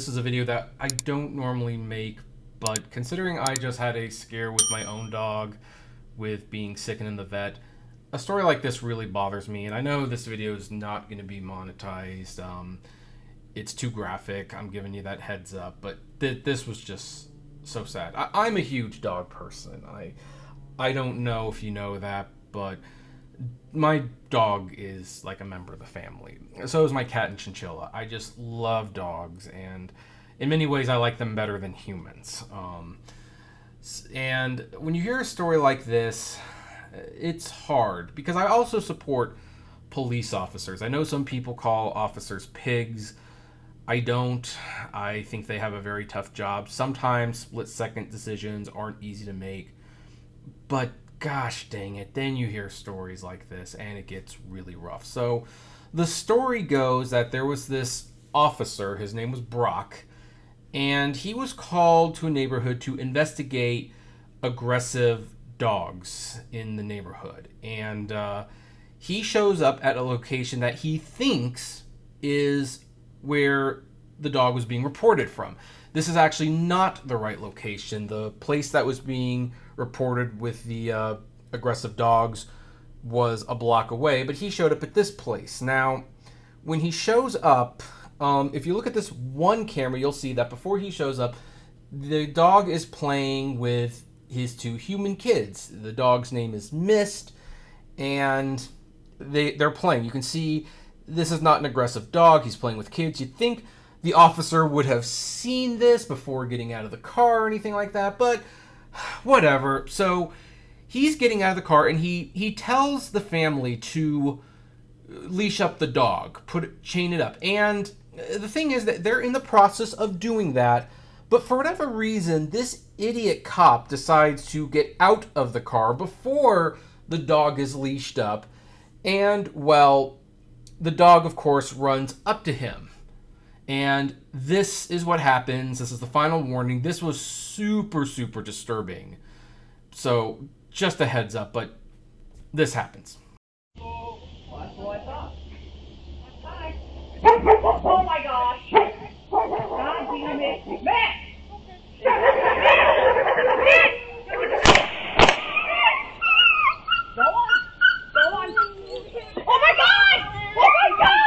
This is a video that I don't normally make, but considering I just had a scare with my own dog with being sick and in the vet, a story like this really bothers me, and I know this video is not going to be monetized. It's too graphic, I'm giving you that heads up, but this was just so sad. I'm a huge dog person. I don't know if you know that, but my dog is like a member of the family. So is my cat and chinchilla. I just love dogs, and in many ways I like them better than humans. And when you hear a story like this, it's hard because I also support police officers. I know some people call officers pigs. I don't. I think they have a very tough job. Sometimes split-second decisions aren't easy to make, but gosh dang it, then you hear stories like this and it gets really rough. So the story goes that there was this officer, his name was Brock, and he was called to a neighborhood to investigate aggressive dogs in the neighborhood. And he shows up at a location that he thinks is where the dog was being reported from. This is actually not the right location. The place that was being reported with the aggressive dogs was a block away, but he showed up at this place. Now, when he shows up, if you look at this one camera, you'll see that before he shows up, the dog is playing with his two human kids. The dog's name is Mist, and they're playing. You can see this is not an aggressive dog. He's playing with kids. You'd think the officer would have seen this before getting out of the car or anything like that, but whatever. So he's getting out of the car, and he tells the family to leash up the dog, chain it up. And the thing is that they're in the process of doing that, but for whatever reason, this idiot cop decides to get out of the car before the dog is leashed up. And, well, the dog, of course, runs up to him. And this is what happens. This is the final warning. This was super, super disturbing. So, just a heads up, but this happens. Oh, that's what I thought. Hi. Oh my gosh. God damn it. Matt! Go on. Go on. Oh my God! Oh my God!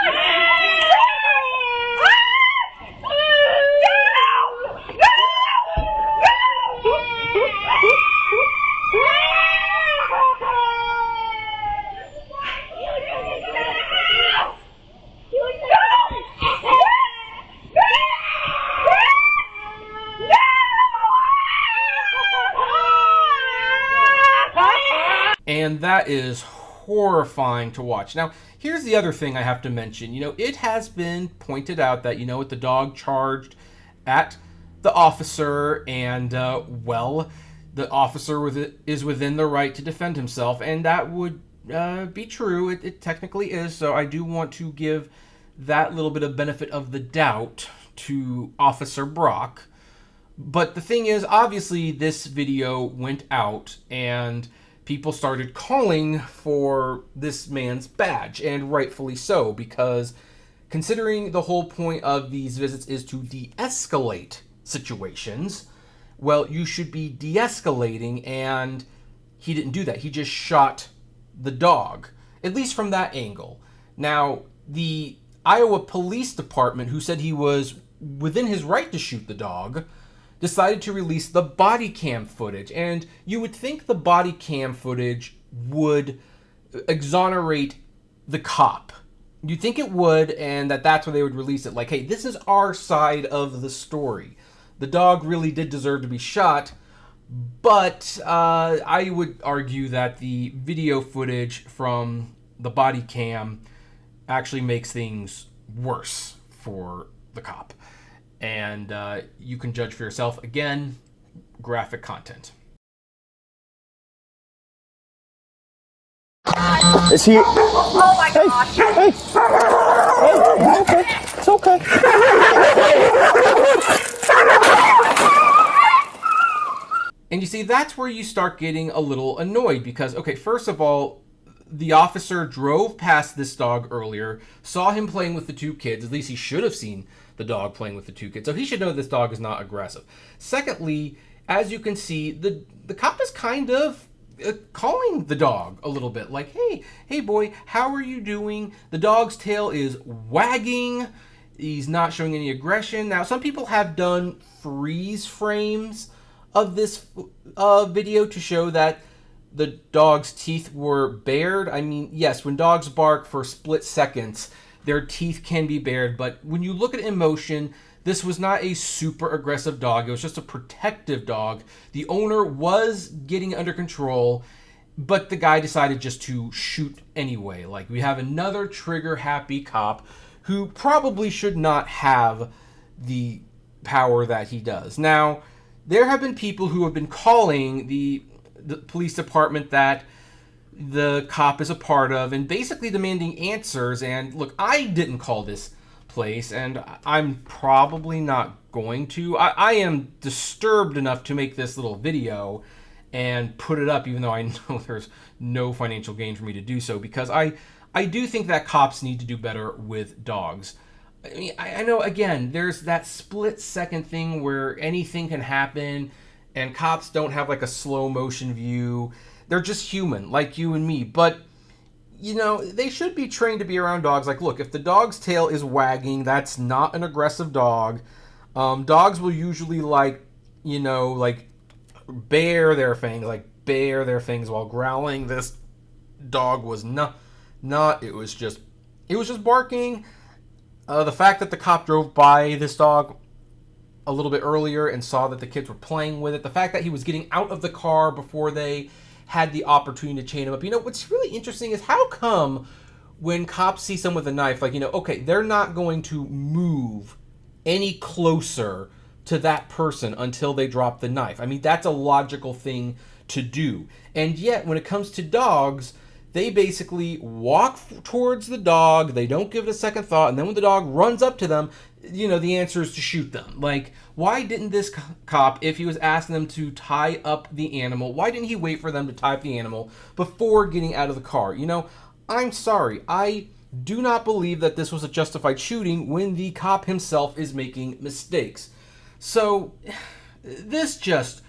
And that is horrifying to watch. Now, here's the other thing I have to mention. You know, it has been pointed out that, you know, with the dog charged at the officer, and, well, the officer is within the right to defend himself, and that would be true. It technically is, so I do want to give that little bit of benefit of the doubt to Officer Brock. But the thing is, obviously, this video went out, and people started calling for this man's badge, and rightfully so, because considering the whole point of these visits is to de-escalate situations, well, you should be de-escalating, and he didn't do that. He just shot the dog, at least from that angle. Now, the Iowa Police Department, who said he was within his right to shoot the dog, decided to release the body cam footage. And you would think the body cam footage would exonerate the cop. You'd think it would, and that's why they would release it. Like, hey, this is our side of the story. The dog really did deserve to be shot, but I would argue that the video footage from the body cam actually makes things worse for the cop. And you can judge for yourself. Again, graphic content. Is he? Oh my gosh. Hey, it's okay. It's okay. And you see, that's where you start getting a little annoyed because, okay, first of all, the officer drove past this dog earlier, saw him playing with the two kids. At least he should have seen the dog playing with the two kids. So he should know this dog is not aggressive. Secondly, as you can see, the cop is kind of calling the dog a little bit. Like, hey boy, how are you doing? The dog's tail is wagging. He's not showing any aggression. Now, some people have done freeze frames of this video to show that the dog's teeth were bared. I mean, yes, when dogs bark for split seconds, their teeth can be bared. But when you look at it in motion, this was not a super aggressive dog. It was just a protective dog. The owner was getting under control, but the guy decided just to shoot anyway. Like, we have another trigger-happy cop who probably should not have the power that he does. Now, there have been people who have been calling the police department that the cop is a part of and basically demanding answers. And look, I didn't call this place, and I'm probably not going to. I am disturbed enough to make this little video and put it up, even though I know there's no financial gain for me to do so, because I do think that cops need to do better with dogs. I mean, I know, again, there's that split second thing where anything can happen, and cops don't have like a slow motion view. They're just human, like you and me. But, you know, they should be trained to be around dogs. Like, look, if the dog's tail is wagging, that's not an aggressive dog. Dogs will usually bare their fangs while growling. This dog was not. It was just barking. The fact that the cop drove by this dog a little bit earlier and saw that the kids were playing with it, the fact that he was getting out of the car before they had the opportunity to chain him up. You know, what's really interesting is how come when cops see someone with a knife, like, you know, okay, they're not going to move any closer to that person until they drop the knife. I mean, that's a logical thing to do. And yet, when it comes to dogs, they basically walk towards the dog, they don't give it a second thought, and then when the dog runs up to them, you know, the answer is to shoot them. Like, why didn't this cop, if he was asking them to tie up the animal, why didn't he wait for them to tie up the animal before getting out of the car? You know, I'm sorry, I do not believe that this was a justified shooting when the cop himself is making mistakes. So, this just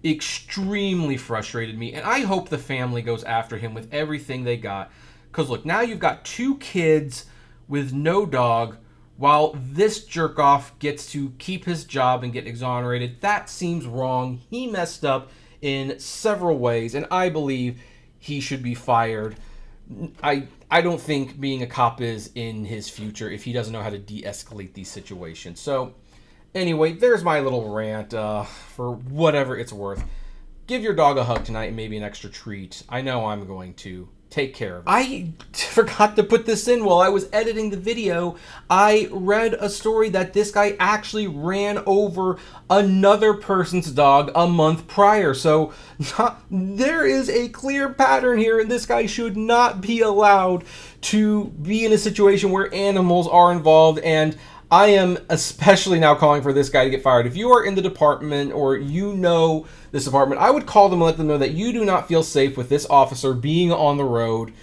extremely frustrated me, and I hope the family goes after him with everything they got. Because look, now you've got two kids with no dog, while this jerk-off gets to keep his job and get exonerated. That seems wrong. He messed up in several ways, and I believe he should be fired. I don't think being a cop is in his future if he doesn't know how to de-escalate these situations. So, anyway, there's my little rant for whatever it's worth. Give your dog a hug tonight and maybe an extra treat. I know I'm going to. Take care of it. I forgot to put this in while I was editing the video. I read a story that this guy actually ran over another person's dog a month prior. So there is a clear pattern here, and this guy should not be allowed to be in a situation where animals are involved. And I am especially now calling for this guy to get fired. If you are in the department or you know this department, I would call them and let them know that you do not feel safe with this officer being on the road.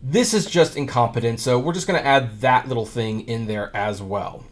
This is just incompetent. So we're just going to add that little thing in there as well.